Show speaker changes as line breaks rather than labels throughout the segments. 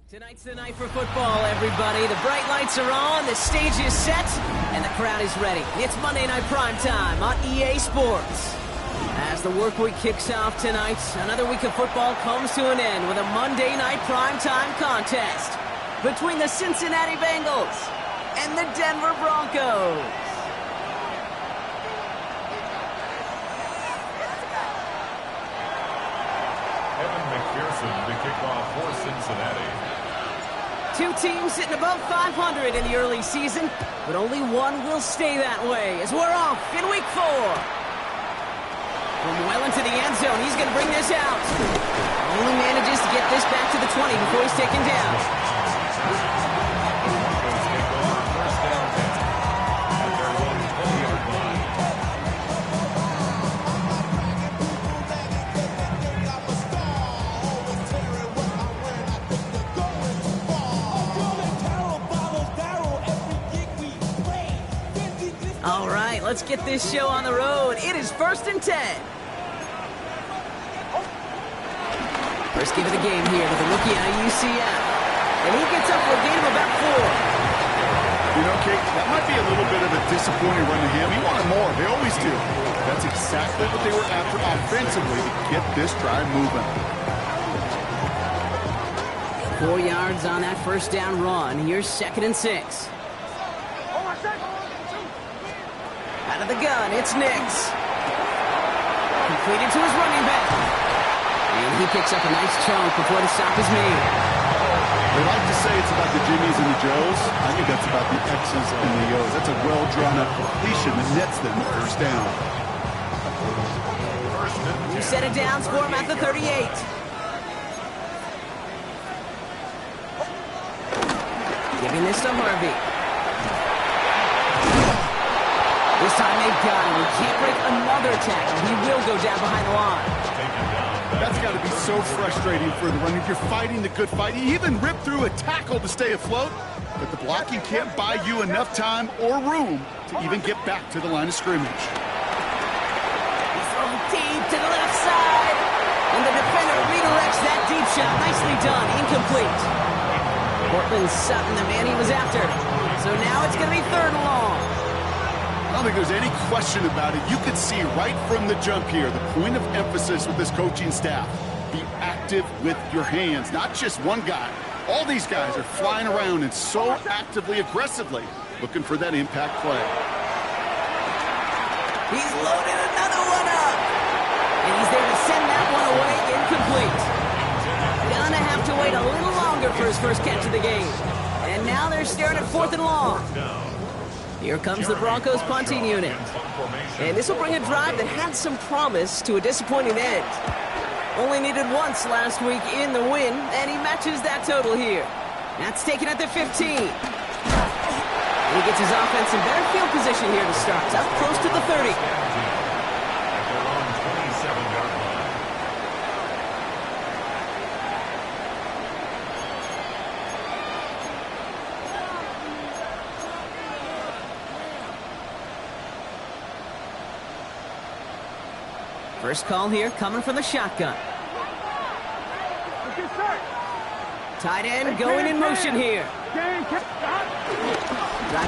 Tonight's the night for football, everybody. The bright lights are on, the stage is set, and the crowd is ready. It's Monday Night Primetime on EA Sports. As the work week kicks off tonight, another week of football comes to an end with a Monday Night Primetime contest between the Cincinnati Bengals and the Denver Broncos.
To kick off for Cincinnati.
Two teams sitting above 500 in the early season, but only one will stay that way as we're off in week 4. From well into the end zone, he's going to bring this out. Only manages to get this back to the 20 before he's taken down. All right, let's get this show on the road. It is 1st and 10. First give of the game here to the rookie out of UCF. And he gets up for a gain of about 4.
You know, Kate, that might be a little bit of a disappointing run to him. He wanted more. They always do. That's exactly what they were after offensively to get this drive moving.
4 yards on that first down run. Here's 2nd and 6. Out of the gun, it's Nix. Completed to his running back. And he picks up a nice chunk before the stop is made.
They like to say it's about the Jimmies and the Joes. I think that's about the X's and the O's. That's a well-drawn-up completion that nets them the first down.
New set of downs for him at the 38. Giving this to Harvey. This time they've got him. He can't break another tackle. He will go down behind the line.
That's got to be so frustrating for the runner. If you're fighting the good fight, he even ripped through a tackle to stay afloat, but the blocking can't buy you enough time or room to even get back to the line of scrimmage.
He's thrown deep to the left side, and the defender redirects that deep shot. Nicely done. Incomplete. Portland Sutton, the man he was after. So now it's going to be 3rd and long.
I don't think there's any question about it. You could see right from the jump here, the point of emphasis with this coaching staff. Be active with your hands, not just one guy. All these guys are flying around and so actively, aggressively looking for that impact play.
He's loaded another one up. And he's there to send that one away incomplete. Gonna have to wait a little longer for his first catch of the game. And now they're staring at 4th and long. Here comes the Broncos punting unit. And this will bring a drive that had some promise to a disappointing end. Only needed once last week in the win, and he matches that total here. That's taken at the 15. He gets his offense in better field position here to start. Up close to the 30. First call here coming from the shotgun. Tight end going in motion here. Drive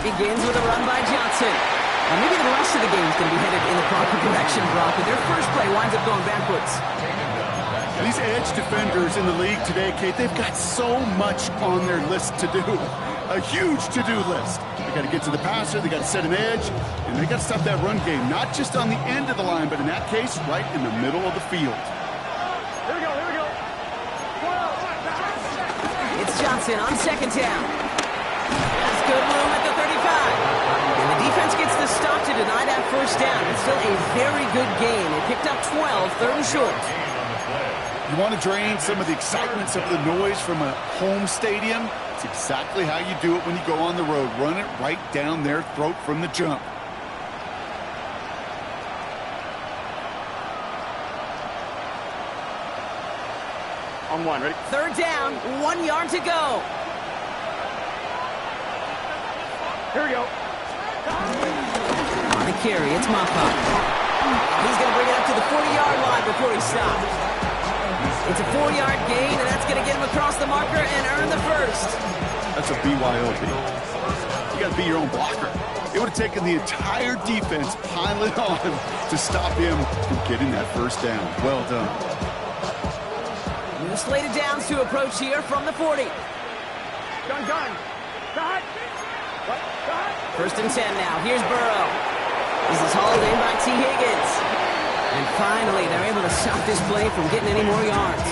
begins with a run by Johnson. Now maybe the rest of the game is going to be headed in the proper direction, Brock, but their first play winds up going backwards.
These edge defenders in the league today, Kate, they've got so much on their list to do. A huge to-do list. They got to get to the passer, they got to set an edge, and they got to stop that run game, not just on the end of the line, but in that case, right in the middle of the field.
Here we go, here we go.
It's Johnson on 2nd down. That's good room at the 35. And the defense gets the stop to deny that first down. It's still a very good game. They picked up 12, 3rd and short.
You want to drain some of the excitement, some of the noise from a home stadium? It's exactly how you do it when you go on the road. Run it right down their throat from the jump.
On 1, ready?
3rd down, 1 yard to go.
Here we go.
On the carry, it's Mapa. He's going to bring it up to the 40-yard line before he stops. It's a 4-yard gain, and that's going to get him across the marker and earn the first.
That's a BYOB. You got to be your own blocker. It would have taken the entire defense piling on to stop him from getting that first down. Well done.
New slated downs to approach here from the 40.
Gun. Cut.
First and 10 now. Here's Burrow. This is hauled in by T. Higgins. And finally, they're able to stop this play from getting any more yards.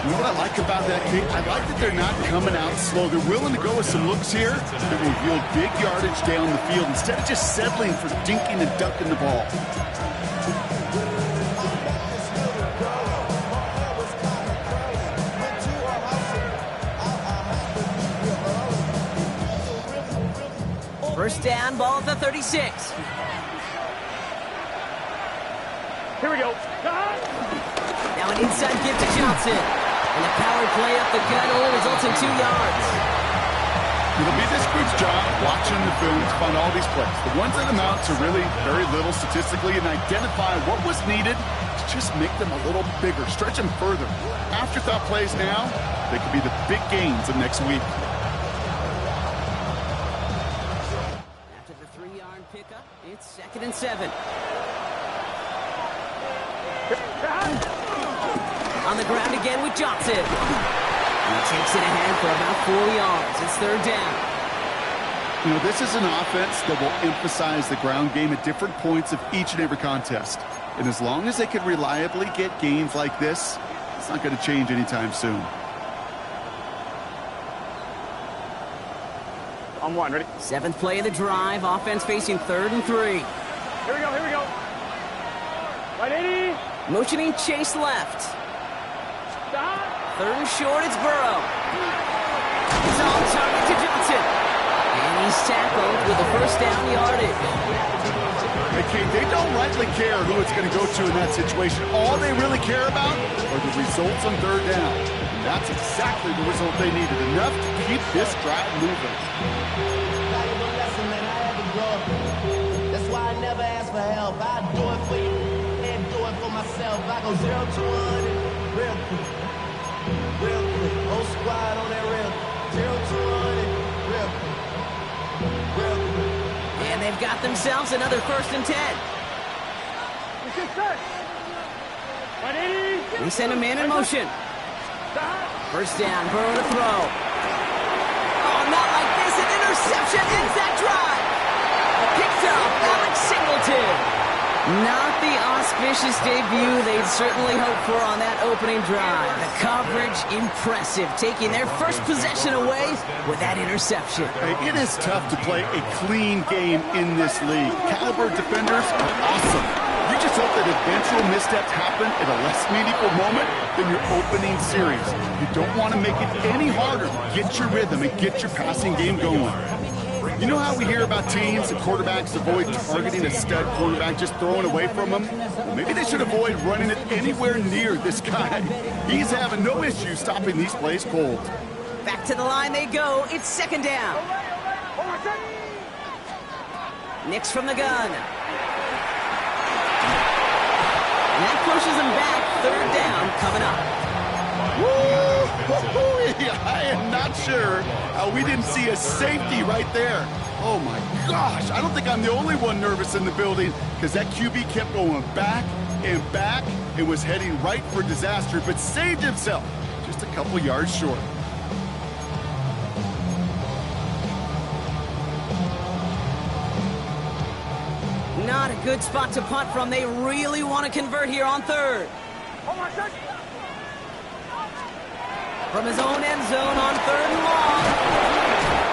You know what I like about that kick? I like that they're not coming out slow. They're willing to go with some looks here that will yield big yardage down the field instead of just settling for dinking and dunking the ball.
First down, ball at the 36.
Here we go.
Now an inside give to Johnson. And a power play up the gut only results in 2 yards.
It'll be this group's job watching the film to find all these plays. The ones that amount to really very little statistically and identify what was needed to just make them a little bigger, stretch them further. Afterthought plays now, they could be the big gains of next week.
After the 3-yard pickup, it's 2nd and 7. On the ground again with Johnson. He takes it ahead for about 4 yards. It's 3rd down.
You know, this is an offense that will emphasize the ground game at different points of each and every contest. And as long as they can reliably get gains like this, it's not going to change anytime soon.
On 1, ready?
7th play of the drive. Offense facing 3rd and 3.
Here we go. Right 80.
Motioning Chase left.
Stop.
3rd and short, it's Burrow. He's on target to Johnson. And he's tackled with the first down yardage.
Hey, Kate, they don't rightly care who it's going to go to in that situation. All they really care about are the results on 3rd down. And that's exactly the result they needed. Enough to keep this drive moving.
That's why I never ask for help. I do it for you and do it for myself. I go 0 to 100 real quick. Whole squad on that real quick. 0 to 100 real quick.
And they've got themselves another 1st and 10. They send a man in motion. First down, Burrow to throw. Oh, not like this. An interception ends that drive. Picked up, Alex Singleton. Not the auspicious debut they'd certainly hoped for on that opening drive. The coverage, impressive, taking their first possession away with that interception.
Hey, it is tough to play a clean game in this league. Caliber defenders are awesome. You just hope that eventual missteps happen at a less meaningful moment than your opening series. You don't want to make it any harder. Get your rhythm and get your passing game going. You know how we hear about teams and quarterbacks avoid targeting a stud quarterback, just throwing away from him? Well, maybe they should avoid running it anywhere near this guy. He's having no issue stopping these plays cold.
Back to the line they go. It's 2nd down. Nix from the gun. And that pushes them back. 3rd down coming up.
Woo! I am not sure how we didn't see a safety right there. Oh my gosh, I don't think I'm the only one nervous in the building because that QB kept going back and back and was heading right for disaster, but saved himself just a couple yards short.
Not a good spot to punt from. They really want to convert here on 3rd. From his own end zone on 3rd and long.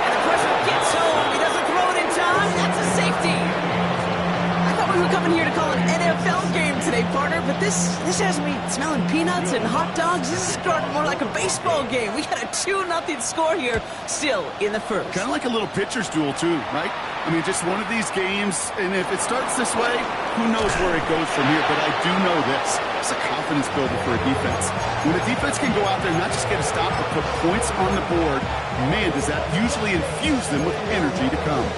And the pressure gets home. He doesn't throw it in time. That's a safety. I thought we were coming here to call an NFL game today, partner, but this has me smelling peanuts and hot dogs. This is starting more like a baseball game. We got a 2-0 score here, still in the 1st.
Kind of like a little pitcher's duel, too, right? I mean, just one of these games, and if it starts this way, who knows where it goes from here, but I do know this. It's a confidence builder for a defense. When a defense can go out there and not just get a stop, but put points on the board, man, does that usually infuse them with energy to come.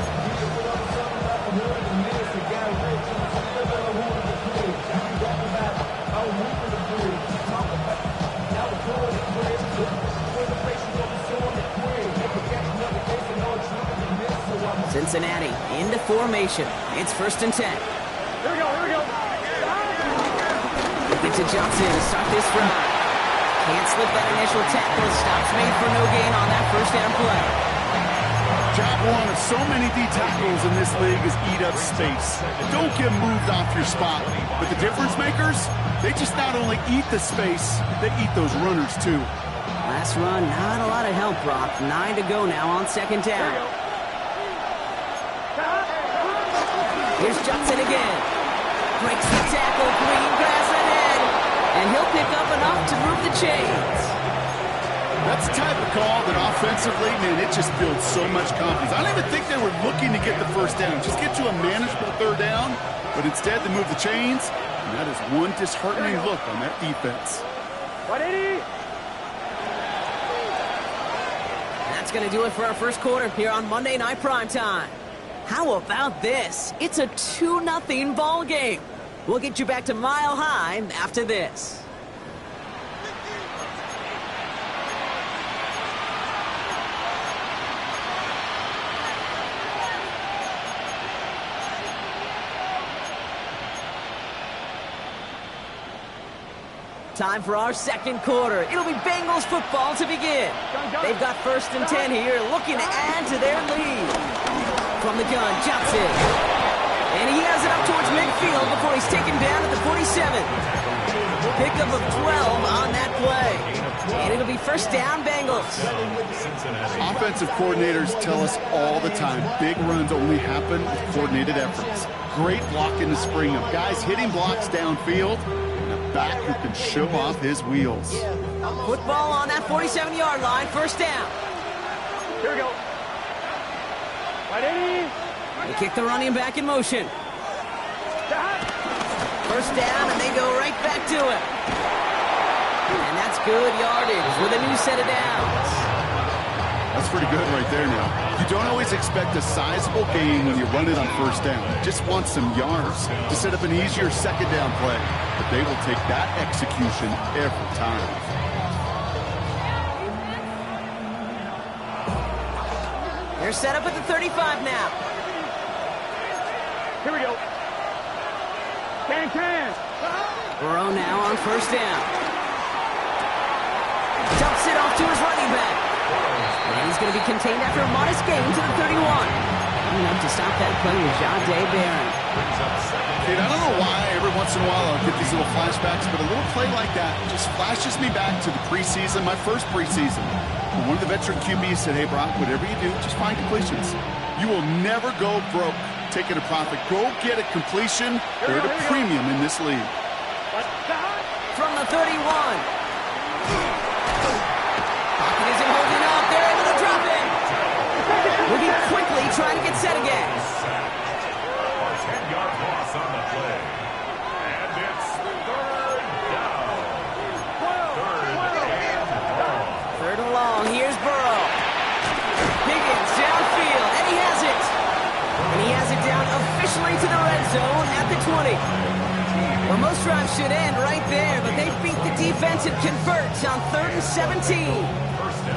Cincinnati into formation. It's 1st and 10.
Here we go, here we go.
Gets to Johnson to start this drive. Can't slip that initial tackle. Stops made for no gain on that first down play.
Job one of so many D tackles in this league is eat up space. Don't get moved off your spot. But the difference makers, they just not only eat the space, they eat those runners too.
Last run, not a lot of help, Brock. 9 to go now on 2nd down. Here's Johnson again. Breaks the tackle, green pass ahead. And he'll pick up enough to move the chains.
That's the type of call that offensively, man, it just builds so much confidence. I don't even think they were looking to get the first down. Just get to a manageable 3rd down. But instead, they move the chains. And that is one disheartening look on that defense.
180.
That's going to do it for our first quarter here on Monday Night Primetime. How about this? It's a 2-0 ball game. We'll get you back to Mile High after this. Time for our second quarter. It'll be Bengals football to begin. They've got 1st and 10 here, looking to add to their lead. From the gun, Johnson. And he has it up towards midfield before he's taken down at the 47. Pickup of 12 on that play. And it'll be 1st down, Bengals.
Offensive coordinators tell us all the time, big runs only happen with coordinated efforts. Great blocking to spring them. Guys hitting blocks downfield. Back who can show off his wheels.
Football on that 47-yard line, 1st down.
Here we go. 180.
They kick the running back in motion. 1st down, and they go right back to it. And that's good yardage with a new set of downs.
That's pretty good right there now. You don't always expect a sizable gain when you run it on 1st down. You just want some yards to set up an easier 2nd down play. But they will take that execution every time.
They're set up at the 35 now.
Here we go. Can.
Burrow now on 1st down. Dumps it off to his running back. And he's going to be contained after a modest gain to the 31. Coming up to stop that play with Jahdae Barron.
Kate, I don't know why every once in a while I'll get these little flashbacks, but a little play like that just flashes me back to the preseason, my first preseason. When one of the veteran QBs said, hey, Brock, whatever you do, just find completions. You will never go broke taking a profit. Go get a completion. They're at a premium in this league.
From the 31. Pocket isn't holding up. They're able to drop it. Moving quickly, trying to get set again.
10-yard loss on the play. And it's 3rd down.
3rd and long. Here's Burrow. Higgins downfield, and he has it. And he has it down officially to the red zone at the 20. Well, most drives should end right there, but they beat the defense and convert on 3rd and 17.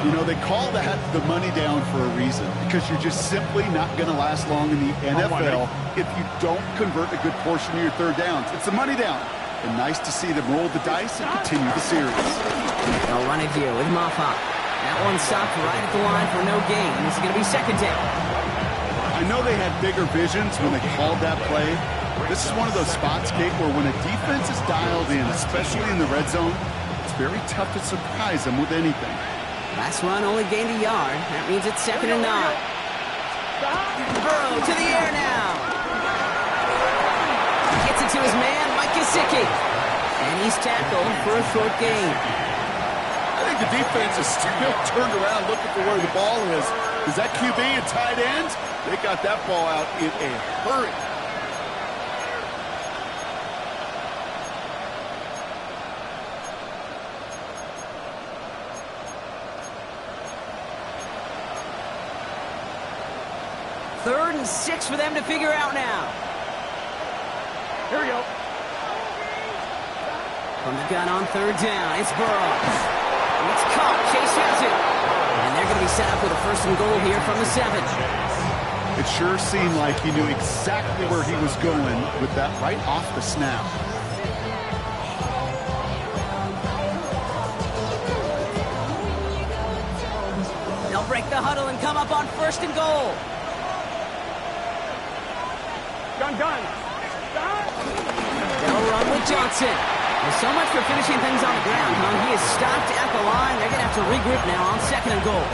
You know, they call that the money down for a reason, because you're just simply not going to last long in the NFL if you don't convert a good portion of your 3rd downs. It's the money down. And nice to see them roll the dice and continue the series.
They'll run it here with Moffat. That one stopped right at the line for no gain. This is going to be 2nd down.
I know they had bigger visions when they called that play. This is one of those spots, Kate, where when a defense is dialed in, especially in the red zone, it's very tough to surprise them with anything.
Last run only gained a yard. That means it's 2nd and 9. Burrow to the air now. Gets it to his man, Mike Gesicki. And he's tackled for a short gain.
I think the defense is still turned around looking for where the ball is. Is that QB and tight end? They got that ball out in a hurry.
Third and 6 for them to figure out now.
Here we go.
From the gun on 3rd down, it's Burrow. It's caught. Chase has it. And they're going to be set up with a 1st and goal here from the 7.
It sure seemed like he knew exactly where he was going with that right off the snap.
They'll break the huddle and come up on 1st and goal.
Gun.
They'll run with Johnson. Well, so much for finishing things on the ground, huh? He is stopped at the line. They're going to have to regroup now on 2nd and goal.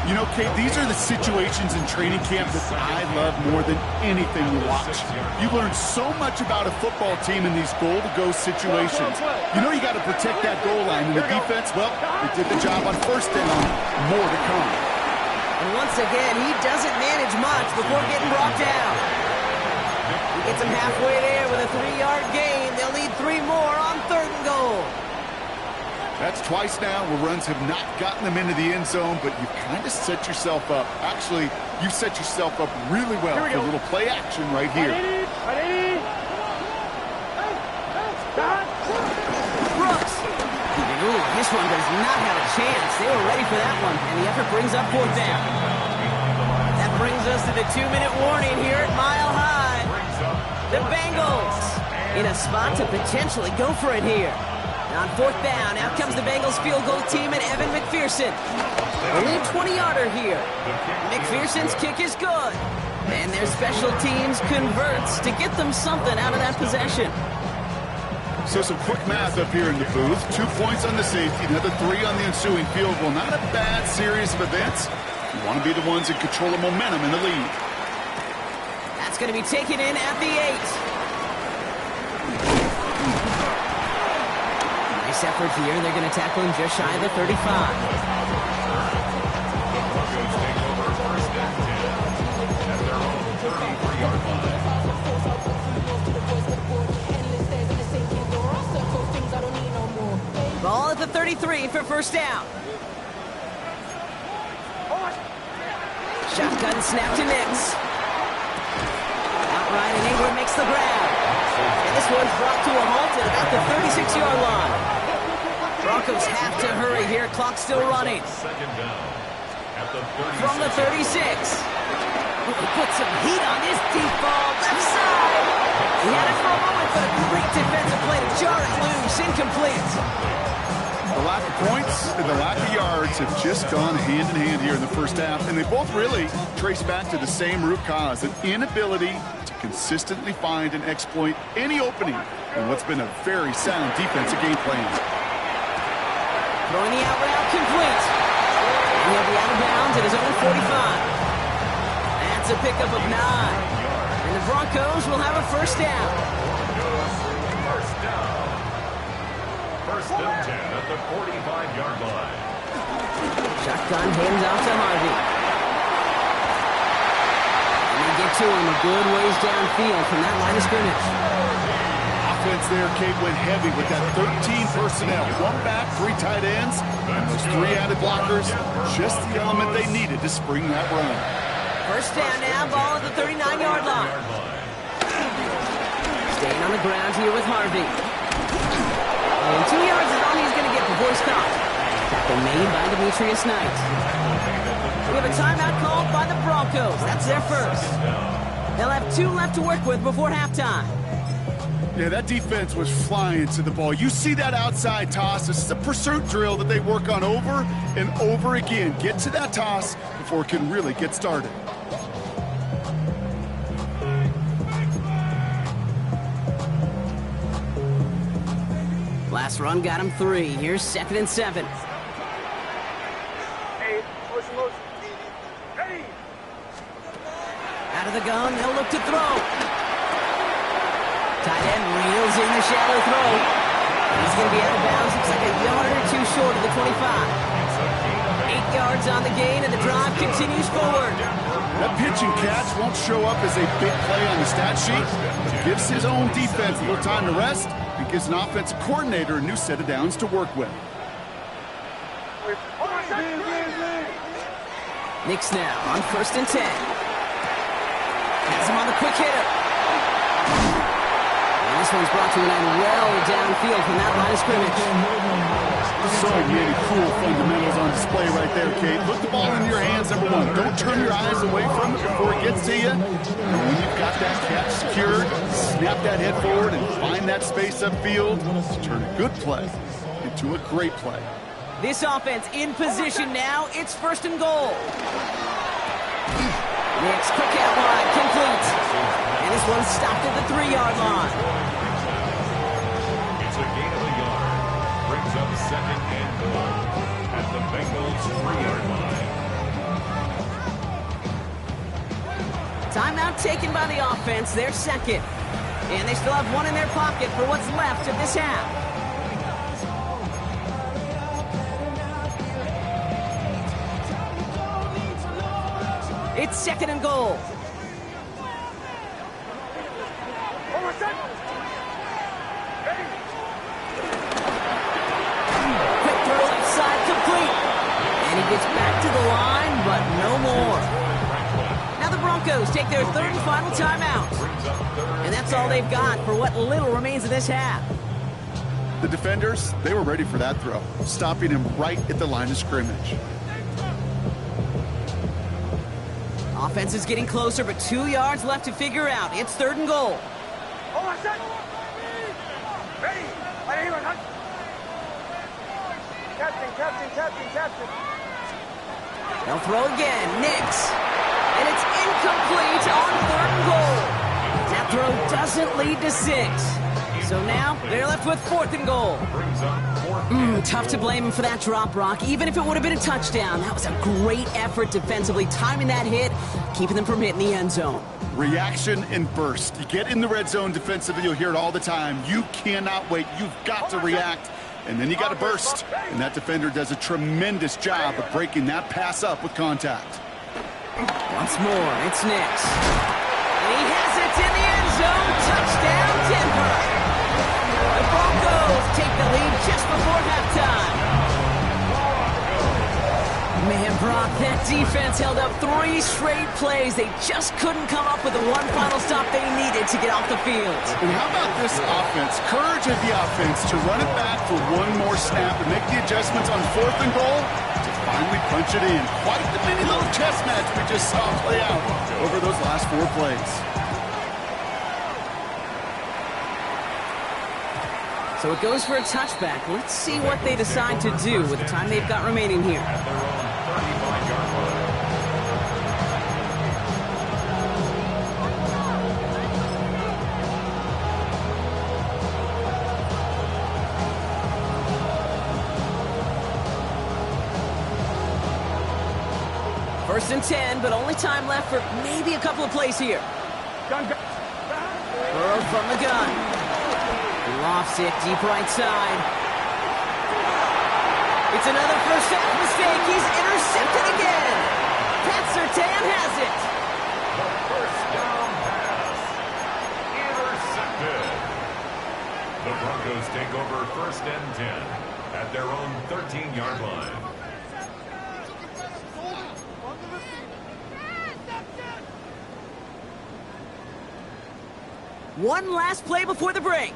You know, Kate, these are the situations in training camp that I love more than anything to watch. You learn so much about a football team in these goal-to-go situations. You know you got to protect that goal line, and the defense, well, they did the job on 1st down. More to come.
And once again, he doesn't manage much before getting brought down. He gets him halfway there with a 3-yard gain. They'll need 3 more on 3rd and goal.
That's twice now where runs have not gotten them into the end zone, but you've kind of set yourself up. Actually, you've set yourself up really well for a little play action right here.
Brooks. Ooh, this one does not have a chance. They were ready for that one, and the effort brings up 4th down. That brings us to the 2-minute warning here at Mile High. The Bengals in a spot to potentially go for it here. On 4th down, out comes the Bengals field goal team and Evan McPherson. Only a 20-yarder here. McPherson's kick is good. And their special teams converts to get them something out of that possession.
So some quick math up here in the booth. 2 points on the safety, another 3 on the ensuing field goal. Not a bad series of events. You want to be the ones that control the momentum in the lead.
That's going to be taken in at the 8. Nice effort here. They're going to tackle him just shy of the 35. Ball at the 33 for 1st down. Shotgun snap to Nix. Outright, and Ingram makes the grab. And this one's brought to a halt at about the 36-yard line. Broncos have to hurry here. Clock still running. From the 36. He put some heat on this deep ball. Left side. He had it for a moment, but a great defensive play to jar it loose. Incomplete.
The lack of points and the lack of yards have just gone hand in hand here in the 1st half, and they both really trace back to the same root cause, an inability to consistently find and exploit any opening in what's been a very sound defensive game plan.
Throwing the out route complete. And he'll be out of bounds at his own 45. That's a pickup of 9. And the Broncos will have a 1st down.
1st and 10 at the 45-yard line.
Shotgun hands out to Harvey. And they get to him a good ways downfield from that line of scrimmage.
Offense there, Kate, went heavy with that 13 personnel. 1 back, 3 tight ends, and those 3 added blockers. Just the element they needed to spring that run.
1st down now, ball at the 39-yard line. Staying on the ground here with Harvey. And 2 yards is all he's going to get before he's caught. Tackle made by Demetrius Knight. We have a timeout called by the Broncos. That's their 1st. They'll have 2 left to work with before halftime.
Yeah, that defense was flying to the ball. You see that outside toss. This is a pursuit drill that they work on over and over again. Get to that toss before it can really get started.
Last run got him 3. Here's 2nd and 7.
Hey, motion. Ready.
Out of the gun, they'll look to throw. Tight end reels in the shallow throw. He's going to be out of bounds. Looks like a yard or 2 short of the 25. 8 yards on the gain, and the drive continues forward.
That pitch and catch won't show up as a big play on the stat sheet, but gives his own defense a little time to rest and gives an offensive coordinator a new set of downs to work with.
Knicks now on 1st and 10. Has him on the quick hitter. And this one's brought to an end well downfield from that line of scrimmage.
So many cool fundamentals on display right there, Kate. Put the ball in your hands, number one. Don't turn your eyes away from it before it gets to you. And when you've got that catch secured, snap that head forward and find that space upfield to turn a good play into a great play.
This offense in position now. It's first and goal. Next quick out line, complete. And this one stopped at the 3-yard line.
It's a gain of a yard. Brings up second and goal at the Bengals' 3-yard line.
Timeout taken by the offense, their second. And they still have one in their pocket for what's left of this half. It's second and goal. Quick throw inside, complete. And he gets back to the line, but no more. Now the Broncos take their third and final timeout. And that's all they've got for what little remains of this half.
The defenders, they were ready for that throw, stopping him right at the line of scrimmage.
Offense is getting closer, but 2 yards left to figure out. It's third and goal.
Captain.
They'll throw again. Nix. And it's incomplete on third and goal. That throw doesn't lead to 6. So now they're left with fourth and goal. Tough to blame him for that drop, Brock. Even if it would have been a touchdown, that was a great effort defensively, timing that hit, keeping them from hitting the end zone.
Reaction and burst. You get in the red zone defensively, you'll hear it all the time. You cannot wait. You've got to react, and then you got to burst. And that defender does a tremendous job of breaking that pass up with contact.
Once more, it's Nix. And he has it in the end zone. Touchdown, Denver. The Broncos take the lead just before halftime. Man, Brock, that defense held up 3 straight plays. They just couldn't come up with the one final stop they needed to get off the field.
And how about this offense? Courage of the offense to run it back for one more snap and make the adjustments on fourth and goal to finally punch it in. Quite the mini little chess match we just saw play out over those last 4 plays.
So it goes for a touchback. Let's see what they decide to do with the time they've got remaining here.
At their own 35-yard line.
First and 10, but only time left for maybe a couple of plays here. Burrow from the gun. Lofts it deep right side. It's another first half mistake. He's intercepted again. Pat Surtain has it.
The first down pass. Intercepted. The Broncos take over first and 10 at their own 13-yard line.
One last play before the break.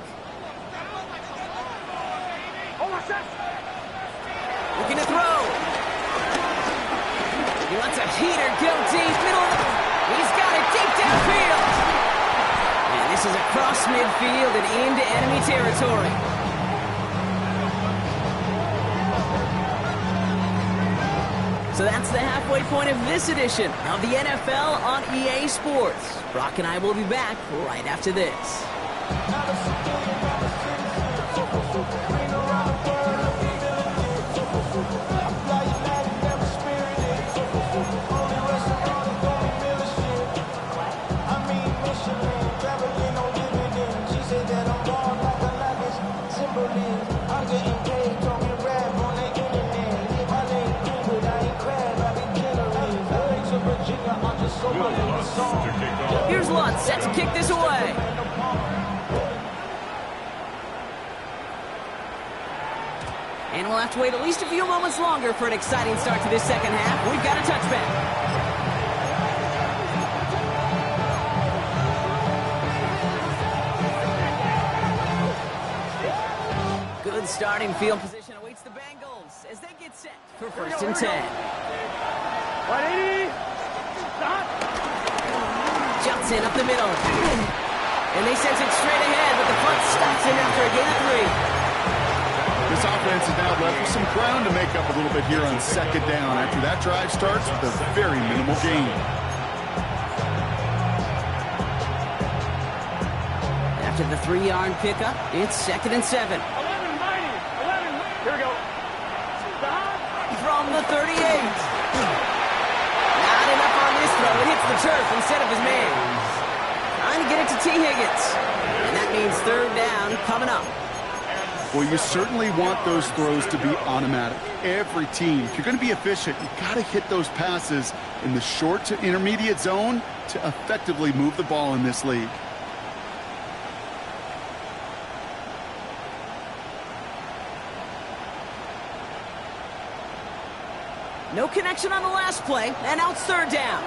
Looking to throw. He lets a heater go deep. He's got it deep downfield. And this is across midfield and into enemy territory. So that's the halfway point of this edition of the NFL on EA Sports. Brock and I will be back right after this. Here's Lutz set to kick this away. And we'll have to wait at least a few moments longer for an exciting start to this second half. We've got a touchback. Good starting field position awaits the Bengals as they get set for 1st and 10.
180. Stop.
Jumps in up the middle. And they send it straight ahead, but the punt stops him after a gain of 3.
This offense is now left with some ground to make up a little bit here on 2nd down after that drive starts with a very minimal gain.
After the 3-yard pickup, it's 2nd and 7.
11, 90. 11. Here we go. Stop.
From the 38. Not enough on this throw. It hits the turf instead of his man. Trying to get it to T. Higgins. And that means 3rd down coming up.
Well, you certainly want those throws to be automatic. Every team, if you're going to be efficient, you've got to hit those passes in the short to intermediate zone to effectively move the ball in this league.
No connection on the last play, and now it's 3rd down.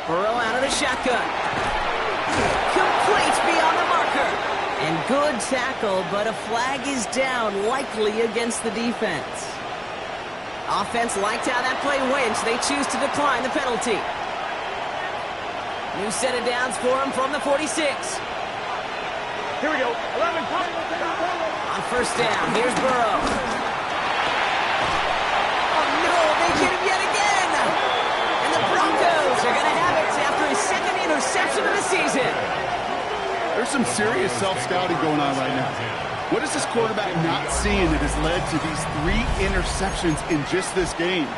Burrow out of the shotgun. Complete beyond the marker. And good tackle, but a flag is down, likely against the defense. Offense liked how that play went. They choose to decline the penalty. New set of downs for him from the 46.
Here we go. 11.
On 1st down, here's Burrow. They get him yet again. And the Broncos are going to have it after his 2nd interception of the season.
There's some serious self-scouting going on right now. What is this quarterback not seeing that has led to these 3 interceptions in just this game?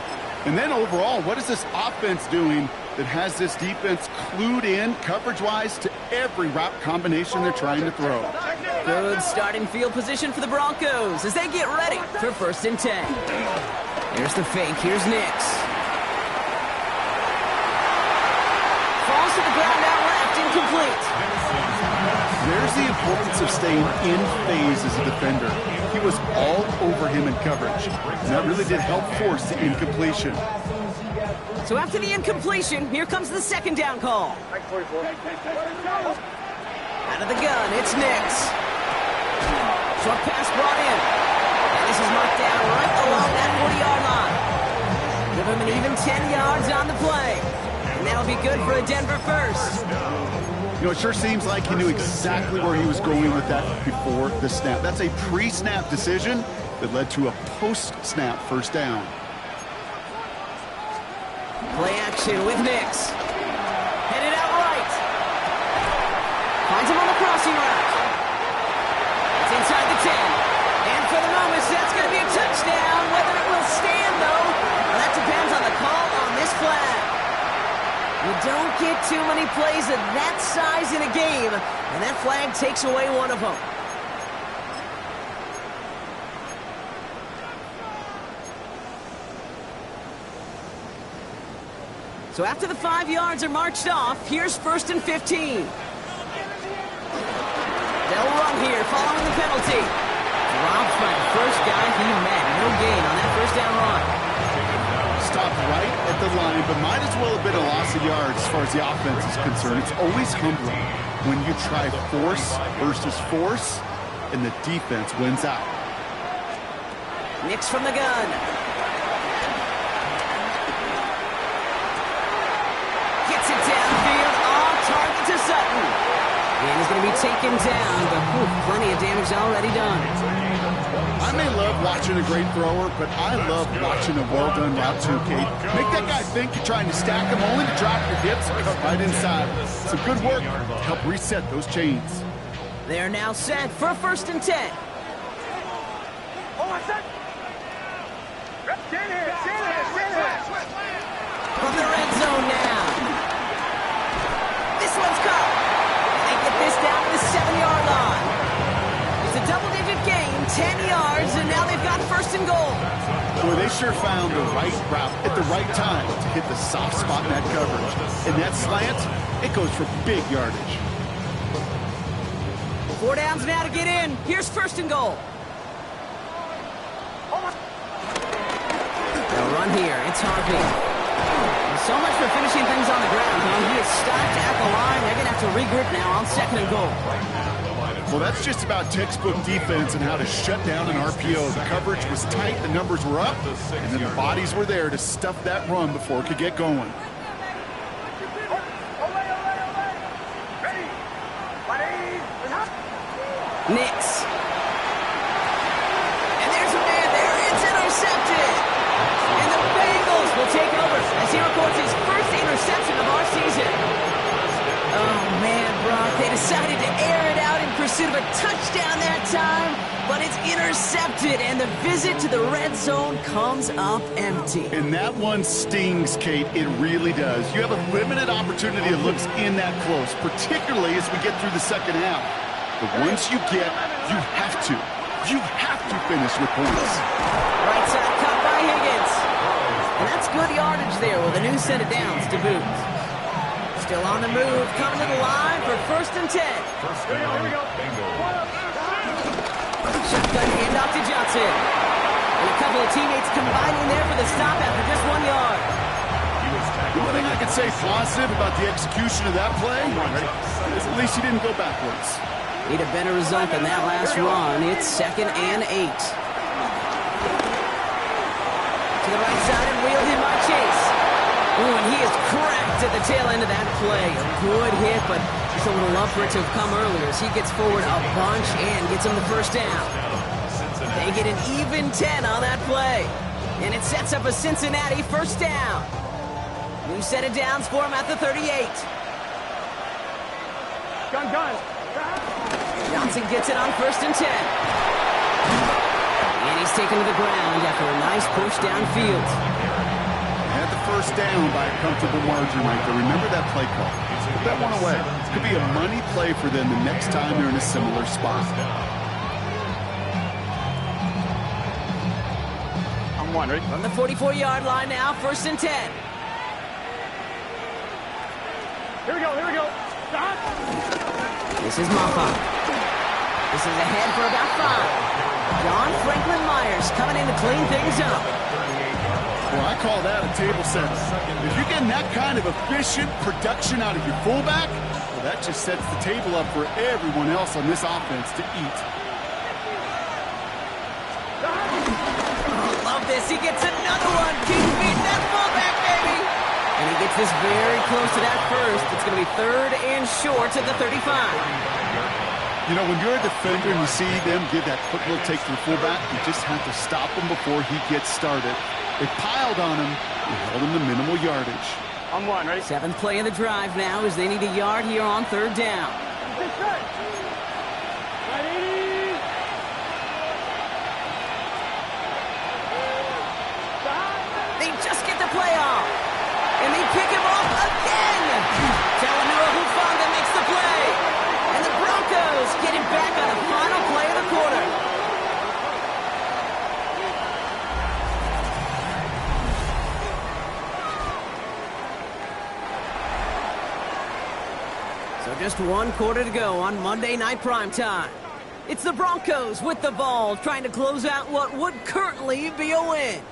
And then overall, what is this offense doing that has this defense clued in coverage-wise to every route combination they're trying to throw?
Good starting field position for the Broncos as they get ready for 1st and 10. Here's the fake. Here's Nix. Falls to the ground out left, incomplete.
There's the importance of staying in phase as a defender. He was all over him in coverage, and that really did help force the incompletion.
So after the incompletion, here comes the 2nd down call. Out of the gun, it's Nix. Short pass brought in. And this is marked down right along that 40-yard line. Give him an even 10 yards on the play. And that'll be good for a Denver 1st.
You know, it sure seems like he knew exactly where he was going with that before the snap. That's a pre-snap decision that led to a post-snap 1st down.
Play action with Nix. Headed out right. Finds him on the crossing route. It's inside the 10. And for the moment, that's going to be a touchdown. Whether it will stand, though, well, that depends on the call on this flag. You don't get too many plays of that size in a game, and that flag takes away one of them. So after the 5 yards are marched off, here's 1st and 15. They'll run here following the penalty. Dropped by the first guy he met. No gain on that 1st down run.
Stopped right at the line, but might as well have been a loss of yards as far as the offense is concerned. It's always humbling when you try force versus force, and the defense wins out.
Nix from the gun. Gets it downfield, on target to Sutton. And he's going to be taken down, but plenty of damage already done.
I may love watching a great thrower, but I love watching a well-done route too, Kate. Make that guy think you're trying to stack him only to drop your hips and cut right inside. Some good work to help reset those chains.
They're now set for 1st and 10.
Hold on, set. Stand here.
From the red zone now. This one's caught. They get this down to the 7-yard line. It's a double-digit gain, 10 yards, and now they've got 1st and goal.
Boy, they sure found the right route at the right time to hit the soft spot in that coverage. And that slant, it goes for big yardage.
4 downs now to get in. Here's 1st and goal. They'll run here. It's Harvey. So much for finishing things on the ground, huh? He is stopped at the line. They're going to have to regroup now on 2nd and goal.
Well, that's just about textbook defense and how to shut down an RPO. The coverage was tight, the numbers were up, and then the bodies were there to stuff that run before it could get going.
Nix. And there's a man there. It's intercepted. And the Bengals will take over as he records his first interception of our season. Oh, man, Brock. They decided to air it out in pursuit of a touchdown that time, but it's intercepted, and the visit to the red zone comes up empty.
And that one stings, Kate. It really does. You have a limited opportunity that looks in that close, particularly as we get through the second half. But once you get, you have to finish with points.
Right side cut by Higgins. And that's good yardage there with a new set of downs to boot. Still on the move, coming to the line for 1st and 10.
Here we go.
Shotgun handoff to Johnson. And a couple of teammates combining there for the stop after just 1 yard.
The one thing I could say positive about the execution of that play is at least he didn't go backwards.
Need a better result than that last run. It's 2nd and 8. To the right side and wheeled in by Chase. Ooh, and he is cracked at the tail end of that play. A good hit, but just a little love for it to have come earlier as he gets forward a bunch and gets him the first down. They get an even 10 on that play. And it sets up a Cincinnati first down. New set of downs for him at the 38.
Gun.
Johnson gets it on 1st and 10. And he's taken to the ground after a nice push downfield.
Had the first down by a comfortable margin right there. Remember that play call. Put that one away. It could be a money play for them the next time they're in a similar spot.
I'm one, ready?
From the 44-yard line now, 1st and 10.
Here we go. Stop.
This is Moffa. This is ahead for about 5. John Franklin Myers coming in to clean things up.
Well, I call that a table setter. If you're getting that kind of efficient production out of your fullback, well, that just sets the table up for everyone else on this offense to eat.
Oh, love this. He gets another one. Keep beating that fullback, baby. And he gets this very close to that first. It's going to be 3rd and short at the 35.
You know, when you're a defender and you see them give that quick little take to the fullback, you just have to stop him before he gets started. They piled on him and held him to minimal yardage.
I'm one, ready?
7th play of the drive now as they need a yard here on 3rd down. They just get the play off. And they pick him off again. Talanoa Hufanga makes the play. And the Broncos get it back on the final play of the quarter. So just 1 quarter to go on Monday Night Primetime. It's the Broncos with the ball, trying to close out what would currently be a win.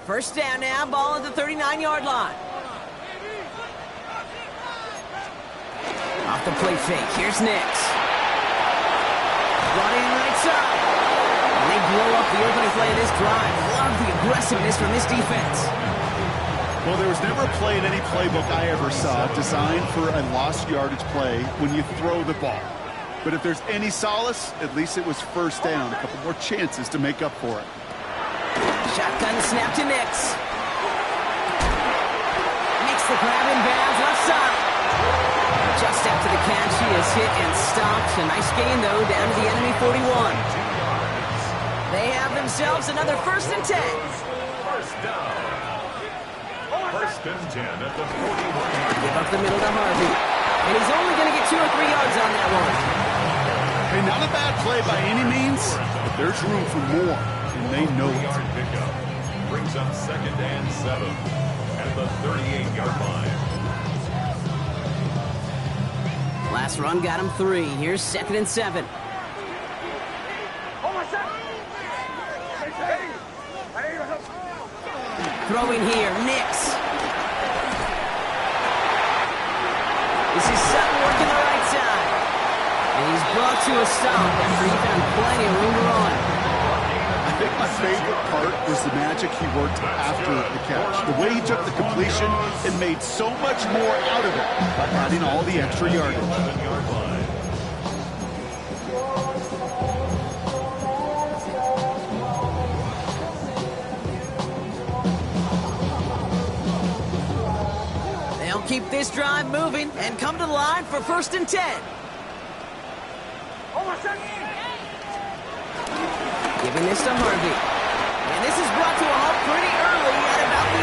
First down now, ball at the 39-yard line. Off the play fake, here's Nix. Brought in right side. And they blow up the opening play of this drive. Love the aggressiveness from this defense.
Well, there was never a play in any playbook I ever saw designed for a lost yardage play when you throw the ball. But if there's any solace, at least it was first down. A couple more chances to make up for it.
Shotgun snap to Nix. Makes the grab in bounds left side. Just after the catch, he is hit and stopped. A nice gain, though, down to the enemy 41. They have themselves another 1st and 10.
First down. 1st and 10 at the 41.
Give up the middle to Harvey. And he's only going to get 2 or 3 yards on that one.
Hey, not a bad play by any means, but there's room for more. And they know it.
Yard pickup brings up 2nd and 7 at the 38-yard line.
Last run got him 3. Here's 2nd and 7.
Hold my shot.
Throwing here, Nix. This is Sutton working the right side. And he's brought to a stop after he found plenty of room to run.
I think my favorite part was the magic he worked after the catch. The way he took the completion and made so much more out of it by adding all the extra yardage.
11-yard line.
They'll keep this drive moving and come to the line for 1st and 10. Giving this to Harvey. And this is brought to a halt pretty early at about the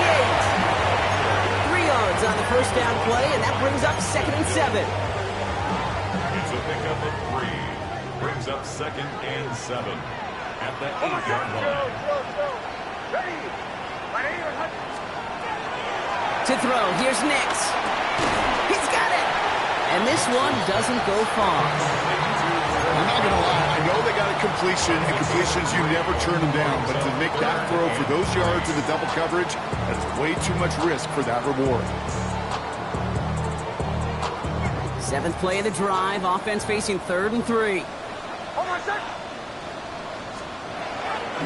8. 3 yards on the first down play, and that brings up 2nd and 7.
It's a pickup of 3. Brings up 2nd and 7 at the 8-yard line.
To throw, here's Nix. He's got it! And this one doesn't go far.
I'm not going to lie, I know they got a completion, and completions, you never turn them down. But to make that throw for those yards in the double coverage, that's way too much risk for that reward.
7th play of the drive, offense facing 3rd and 3.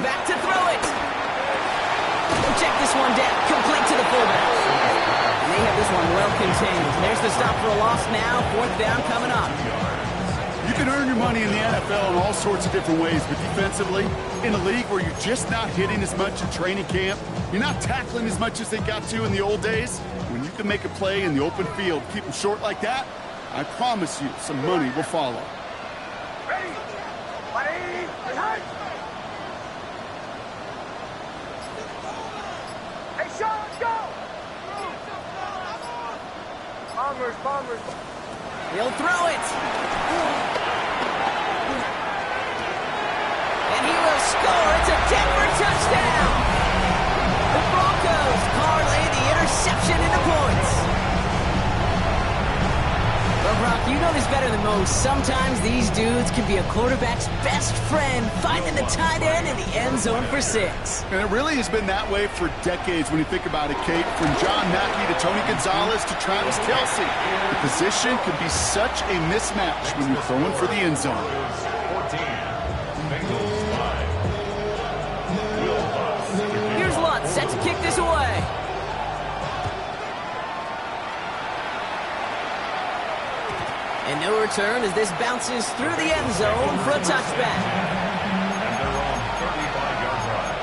Back to throw it. Check this one down, complete to the fullback. And they have this one well contained. There's the stop for a loss now, 4th down coming up.
You can earn your money in the NFL in all sorts of different ways, but defensively, in a league where you're just not hitting as much in training camp, you're not tackling as much as they got to in the old days, when you can make a play in the open field, keep them short like that, I promise you some money will follow.
Bombers.
He'll throw it. And he will score. It's a Denver touchdown. The Broncos parlay the interception into points. Well, Brock, you know this better than most. Sometimes these dudes can be a quarterback's best friend, finding the tight end in the end zone for 6.
And it really has been that way for decades when you think about it, Kate. From John Mackey to Tony Gonzalez to Travis Kelce. The position can be such a mismatch when you're throwing for the end zone.
14. Bengals 5. Will Lutz.
Here's Lutz, set to kick this away. And no return as this bounces through the end zone for a touchback.
And they're on 35-yard drive.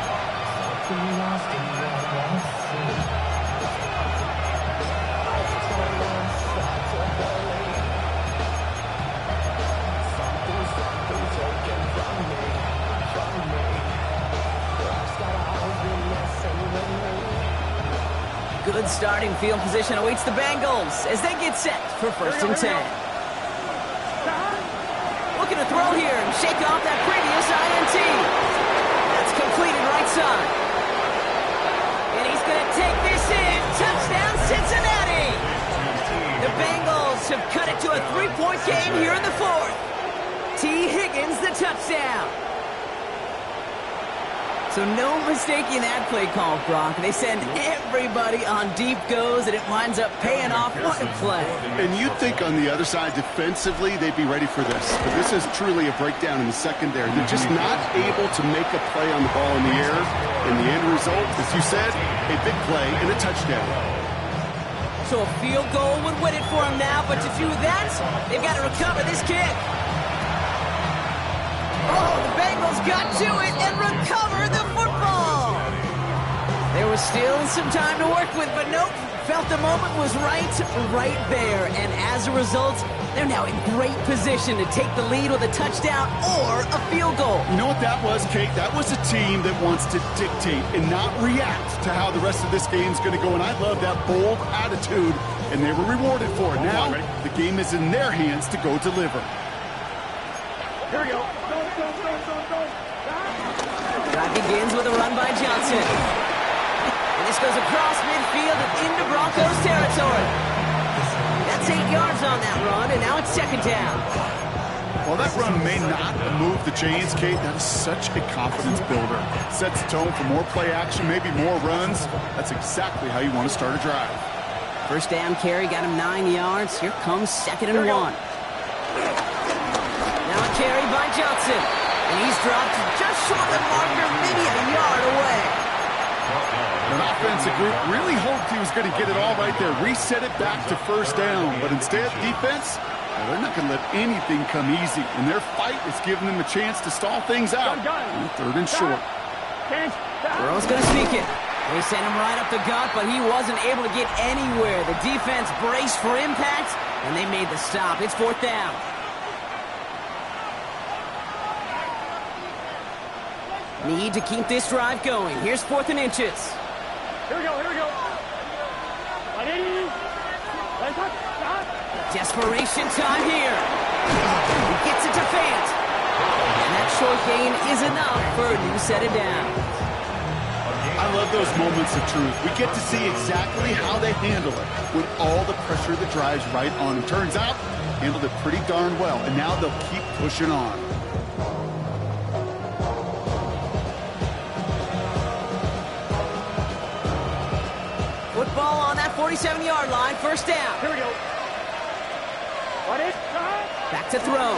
Good starting field position awaits the Bengals as they get set for 1st and 10. Looking to throw here and shake off that previous INT. That's completed right side. And he's going to take this in. Touchdown, Cincinnati. The Bengals have cut it to a 3-point game here in the 4th. T. Higgins, the touchdown. So no mistaking that play call, Brock. They send everybody on deep goes, and it winds up paying off. What a play.
And you'd think on the other side, defensively, they'd be ready for this. But this is truly a breakdown in the secondary. They're just not able to make a play on the ball in the air. And the end result, as you said, a big play and a touchdown.
So a field goal would win it for them now, but to do that, they've got to recover this kick. Oh, the Bengals got to it and recover the football. There was still some time to work with, but nope. Felt the moment was right there. And as a result, they're now in great position to take the lead with a touchdown or a field goal.
You know what that was, Kate? That was a team that wants to dictate and not react to how the rest of this game's going to go. And I love that bold attitude, and they were rewarded for it. Now, the game is in their hands to go deliver.
Here we go.
Drive begins with a run by Johnson. And this goes across midfield and into Broncos territory. That's 8 yards on that run, and now it's 2nd down.
While that run may not move the chains, Kate, that is such a confidence builder. Sets the tone for more play action, maybe more runs. That's exactly how you want to start a drive.
First down carry got him 9 yards. Here comes 2nd and 1. Now a carry by Johnson. And he's dropped just short of the marker, maybe a yard away.
An offensive group really hoped he was going to get it all right there. Reset it back to first down. But instead, defense, well, they're not going to let anything come easy. And their fight is giving them a chance to stall things out. On 3rd and short.
Burrow's going to sneak it. They sent him right up the gut, but he wasn't able to get anywhere. The defense braced for impact, and they made the stop. It's 4th down. Need to keep this drive going. Here's 4th and inches.
Here we go.
Desperation time here. He gets it to Fant. And that short gain is enough for a new set of downs.
I love those moments of truth. We get to see exactly how they handle it when all the pressure that drives right on them. Turns out, handled it pretty darn well, and now they'll keep pushing on.
Football on that 47-yard line, 1st down.
Here we go.
Back to throw.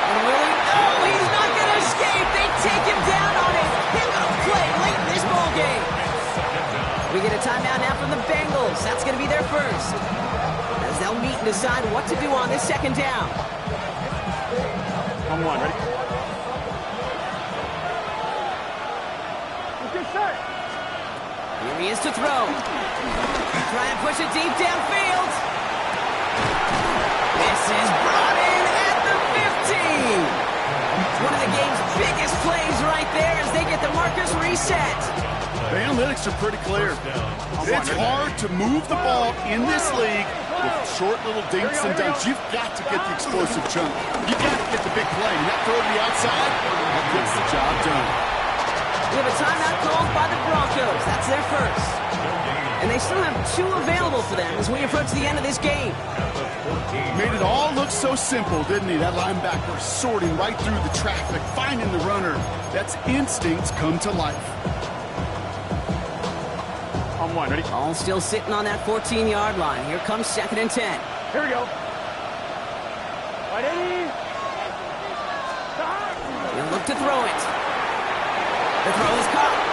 And Willie, oh, he's not going to escape. They take him down on a pivotal play late in this ball game. We get a timeout now from the Bengals. That's going to be their first. As they'll meet and decide what to do on this 2nd down.
On 1, ready? Okay, set.
Here he is to throw. Trying to push it deep downfield. This is brought in at the 15. One of the game's biggest plays right there as they get the markers reset.
The analytics are pretty clear. It's hard to move the ball in this league with short little dinks and dunks. You've got to get the explosive chunk. You've got to get the big play. And that throw to the outside, that gets the job done.
We have a timeout called by the Broncos. That's their first. And they still have 2 available for them as we approach the end of this game.
Made it all look so simple, didn't he? That linebacker sorting right through the traffic, finding the runner. That's instincts come to life.
On 1, ready?
All still sitting on that 14-yard line. Here comes 2nd and 10.
Here we go. Ready?
He'll look to throw it. The throw is caught.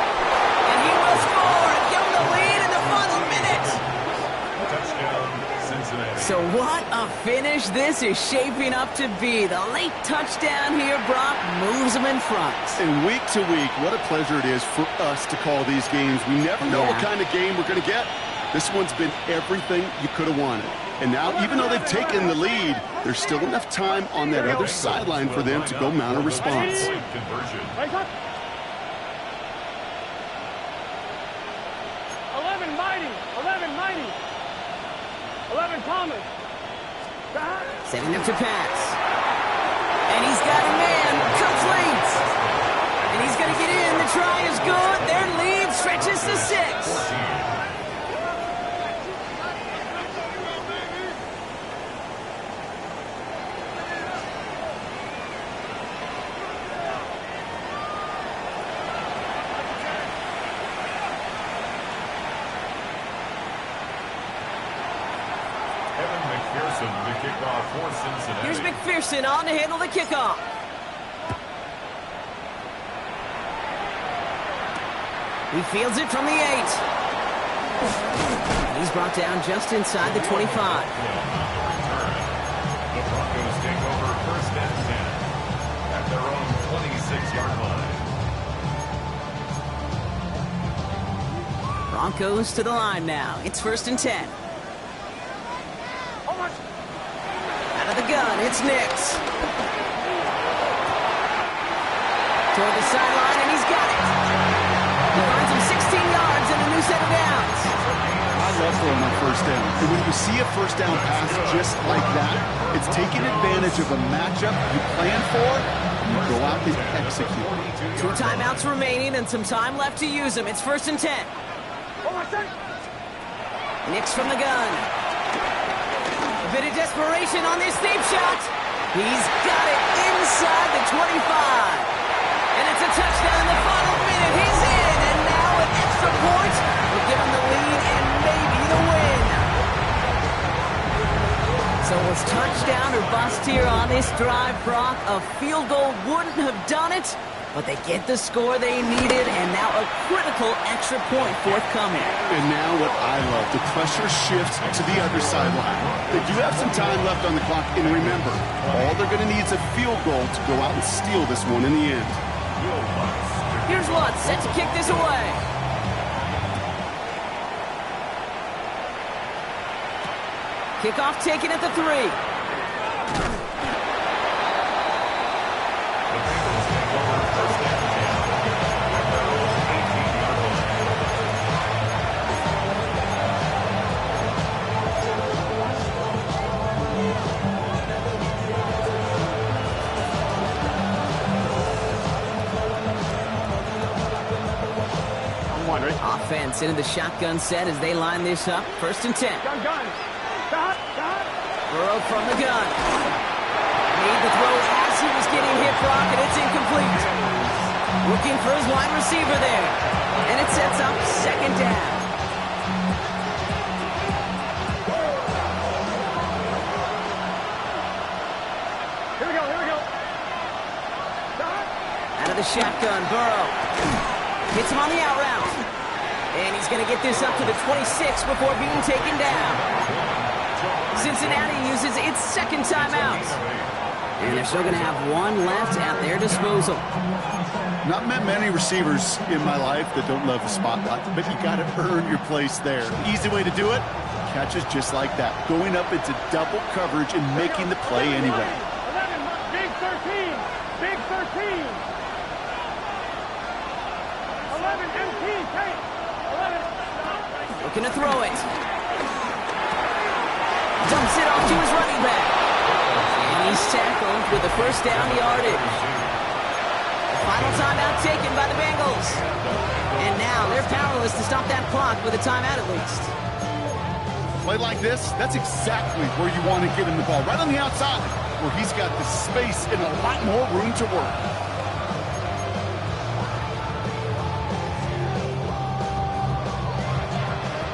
And he will score and give him the lead in the final minute.
Touchdown, Cincinnati.
So what a finish this is shaping up to be. The late touchdown here, Brock, moves them in front.
And week to week, what a pleasure it is for us to call these games. We never know what kind of game we're going to get. This one's been everything you could have wanted. And now, even though they've taken the lead, there's still enough time on that other sideline for them to go mount a response.
Conversion.
11 Thomas.
Setting up to pass. And he's got a man. Complete. And he's going to get in. The try is good. Their lead stretches to 6.
The kickoff for Cincinnati.
Here's McPherson on to handle the kickoff. He fields it from the 8. He's brought down just inside the 25.
The Broncos take over 1st and 10 at their own 26-yard line.
Broncos to the line now. It's 1st and 10. Out of the gun, it's Nix. Toward the sideline, and he's got it. He finds him 16 yards and a new set of downs.
I love throwing on 1st down. And when you see a 1st down pass just like that, it's taking advantage of a matchup you plan for, and you go out and execute.
2 timeouts remaining and some time left to use them. It's 1st and 10. Nix from the gun. bit of desperation on this deep shot. He's got it inside the 25. And it's a touchdown in the final minute. He's in, and now an extra point will give him the lead and maybe the win. So it was touchdown or bust here on this drive, Brock. A field goal wouldn't have done it, but they get the score they needed, and now a critical extra point forthcoming.
And now what I love, the pressure shifts to the other sideline. They do have some time left on the clock, and remember, all they're going to need is a field goal to go out and steal this one in the end.
Here's Lutz, set to kick this away. Kickoff taken at the 3. Offense into the shotgun set as they line this up. 1st and 10.
Gun. Stop.
Burrow from the gun. Made the throw as he was getting hit, Brock, and it's incomplete. Looking for his wide receiver there. And it sets up 2nd down.
Here we go. Stop.
Out of the shotgun, Burrow. Hits him on the out route. And he's going to get this up to the 26 before being taken down. Cincinnati uses its 2nd timeout. And they're still going to have one left at their disposal.
Not met many receivers in my life that don't love the spotlight, but you got to earn your place there. Easy way to do it, catches just like that. Going up into double coverage and making the play anyway.
11, big 13. 11, MT, take. 11.
Looking to throw it. Dumps it off to his running back. And he's tackled with the 1st down yardage. The final timeout taken by the Bengals. And now they're powerless to stop that clock with a timeout at least.
Play like this, that's exactly where you want to get him the ball. Right on the outside, where he's got the space and a lot more room to work.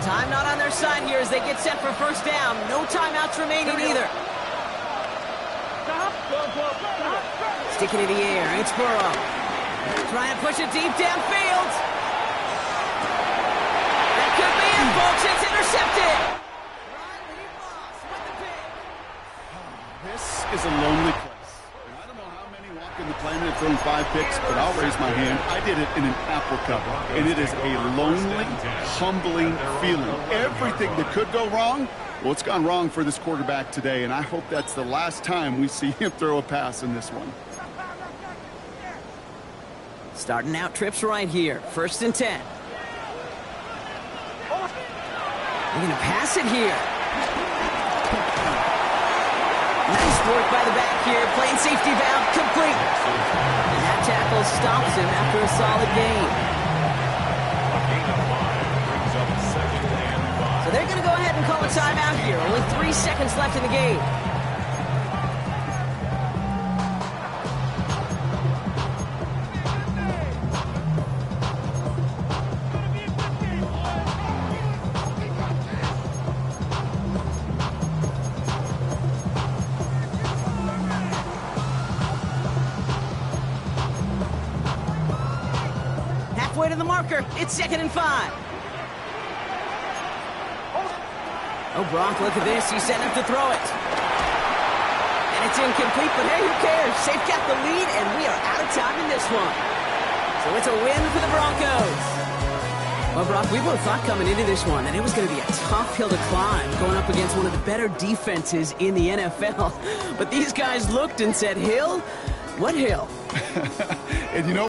Time not on their side here as they get set for 1st down. No timeouts remaining either.
Stop.
Sticking in the air, it's Burrow. Trying to push it deep downfield. That could be it, folks. It's intercepted.
This is a lonely place. I don't know how many walk in the planet have thrown 5 picks, but I'll raise my hand. I did it in an Apple Cup, and it is a lonely, humbling feeling. Everything that could go wrong, well, it's gone wrong for this quarterback today, and I hope that's the last time we see him throw a pass in this one.
Starting out trips right here. 1st and 10. They're going to pass it here. Nice work by the back here. Playing safety valve complete. And that tackle stops him after a solid gain. So they're going to go ahead and call a timeout here. Only 3 seconds left in the game. To the marker. It's 2nd and 5. Oh, Brock, look at this. He's setting up to throw it. And it's incomplete, but hey, who cares? They've got the lead, and we are out of time in this one. So it's a win for the Broncos. Well, Brock, we both thought coming into this one that it was going to be a tough hill to climb going up against one of the better defenses in the NFL. But these guys looked and said, Hill? What hill?
And you know